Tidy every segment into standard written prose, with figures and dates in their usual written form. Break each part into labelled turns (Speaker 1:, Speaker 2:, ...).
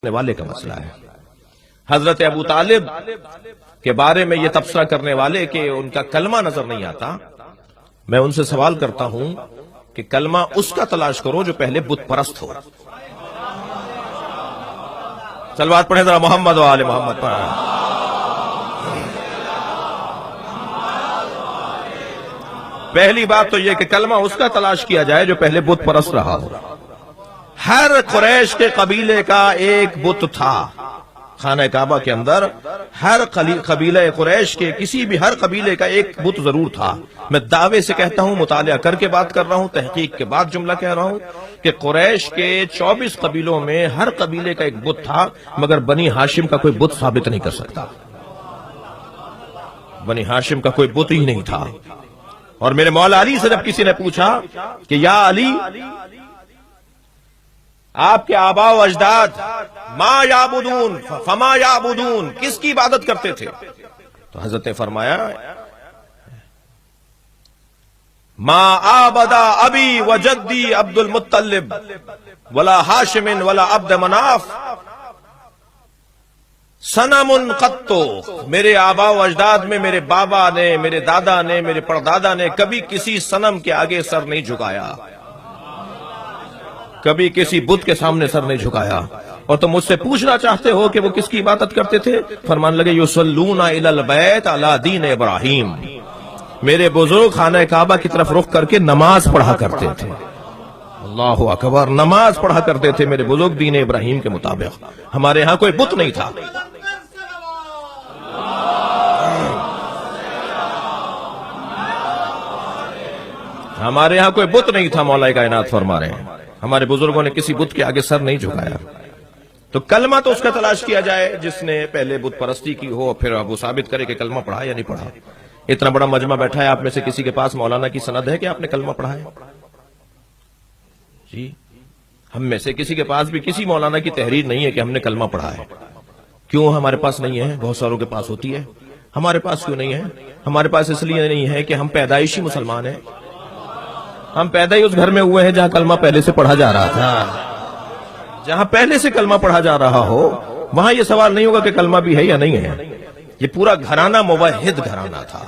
Speaker 1: والے کا مسئلہ ہے۔ حضرت ابو طالب کے بارے میں یہ تبصرہ کرنے والے کہ ان کا کلمہ نظر نہیں آتا، میں ان سے سوال کرتا ہوں کہ کلمہ اس کا تلاش کرو جو پہلے بت پرست ہو۔ صلوات پڑھیں ذرا محمد و آل محمد پر۔ پہلی بات تو یہ کہ کلمہ اس کا تلاش کیا جائے جو پہلے بت پرست رہا ہو۔ ہر قریش کے قبیلے کا ایک بت تھا خانہ کعبہ کے اندر، ہر قبیلہ قریش کے کسی بھی ہر قبیلے کا ایک بت ضرور تھا۔ میں دعوے سے کہتا ہوں، مطالعہ کر کے بات کر رہا ہوں، تحقیق کے بعد جملہ کہہ رہا ہوں کہ قریش کے 24 قبیلوں میں ہر قبیلے کا ایک بت تھا، مگر بنی ہاشم کا کوئی بت ثابت نہیں کر سکتا۔ بنی ہاشم کا کوئی بت ہی نہیں تھا۔ اور میرے مولا علی سے جب کسی نے پوچھا کہ یا علی، آپ کے آباء و اجداد ما یعبدون فما یعبدون، کس کی عبادت کرتے تھے؟ تو حضرت نے فرمایا ما عبد ابی و جدی عبد المطلب ولا ہاشم ولا عبد مناف صنم قط، میرے آباء و اجداد میں میرے بابا نے، میرے دادا نے، میرے پردادا نے کبھی کسی صنم کے آگے سر نہیں جھکایا، کبھی کسی بت کے سامنے سر نہیں جھکایا۔ اور تم مجھ سے پوچھنا چاہتے ہو کہ وہ کس کی عبادت کرتے تھے؟ فرمان لگے یصلون الی البیت علی دین ابراہیم، میرے بزرگ خانہ کعبہ کی طرف رخ کر کے نماز پڑھا کرتے تھے۔ اللہ اکبر، نماز پڑھا کرتے تھے میرے بزرگ دین ابراہیم کے مطابق۔ ہمارے ہاں کوئی بت نہیں تھا۔ ہمارے ہاں کوئی بت نہیں تھا، مولا کائنات فرما رہے ہیں، ہمارے بزرگوں نے کسی بت کے آگے سر نہیں جھکایا۔ تو کلمہ تو اس کا تلاش کیا جائے جس نے پہلے بت پرستی کی ہو، پھر اب وہ ثابت کرے کہ کلمہ پڑھا یا نہیں پڑھا۔ اتنا بڑا مجمع بیٹھا ہے، آپ میں سے کسی کے پاس مولانا کی سند ہے کہ آپ نے کلمہ پڑھا ہے؟ جی، ہم میں سے کسی کے پاس بھی کسی مولانا کی تحریر نہیں ہے کہ ہم نے کلمہ پڑھا ہے۔ کیوں ہمارے پاس نہیں ہے؟ بہت ساروں کے پاس ہوتی ہے، ہمارے پاس کیوں نہیں ہے؟ ہمارے پاس اس لیے نہیں ہے کہ ہم پیدائشی مسلمان ہیں، ہم پیدا ہی اس گھر میں ہوئے ہیں جہاں کلمہ پہلے سے پڑھا جا رہا تھا۔ جہاں پہلے سے کلمہ پڑھا جا رہا ہو وہاں یہ سوال نہیں ہوگا کہ کلمہ بھی ہے یا نہیں ہے۔ یہ پورا گھرانہ موحد گھرانہ تھا۔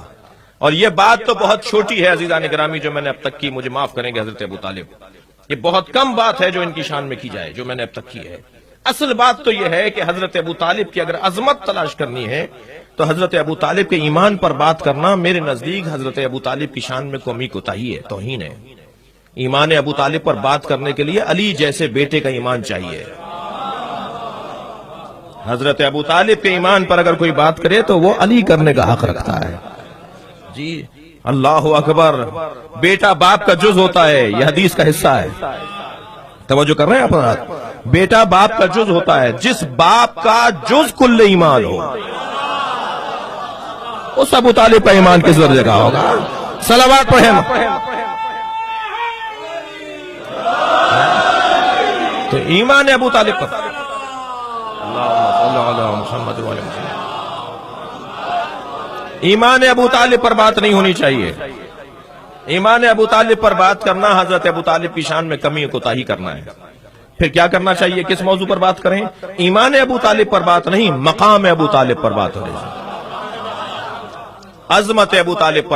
Speaker 1: اور یہ بات تو بہت چھوٹی ہے عزیزان گرامی جو میں نے اب تک کی، مجھے معاف کریں گے حضرت ابو طالب، یہ بہت کم بات ہے جو ان کی شان میں کی جائے جو میں نے اب تک کی ہے۔ اصل بات تو یہ ہے کہ حضرت ابو طالب کی اگر عظمت تلاش کرنی ہے تو حضرت ابو طالب کے ایمان پر بات کرنا میرے نزدیک حضرت ابو طالب کی شان میں قومی کوتاہی ہے، توہین ہے۔ ایمان ابو طالب پر بات کرنے کے لیے علی جیسے بیٹے کا ایمان چاہیے۔ حضرت ابو طالب کے ایمان پر اگر کوئی بات کرے تو وہ علی کرنے کا حق رکھتا ہے۔ جی اللہ اکبر، بیٹا باپ کا جز ہوتا ہے، یہ حدیث کا حصہ ہے، توجہ کر رہے ہیں آپ؟ بیٹا باپ کا جز ہوتا ہے، جس باپ کا جز کل ایمان ہو اس ابو طالب کا ایمان کس درجے کا ہوگا؟ صلوات پڑھیں۔ تو ایمان ابو طالب پر ایمان ابو طالب پر بات نہیں ہونی چاہیے۔ ایمان ابو طالب پر بات کرنا حضرت ابو طالب کی شان میں کمی کوتاہی کرنا ہے۔ پھر کیا کرنا چاہیے؟ کس موضوع پر بات کریں؟ ایمان ابو طالب پر بات نہیں، مقام ابو طالب پر بات ہو رہی ہے، عظمت ابو طالب پر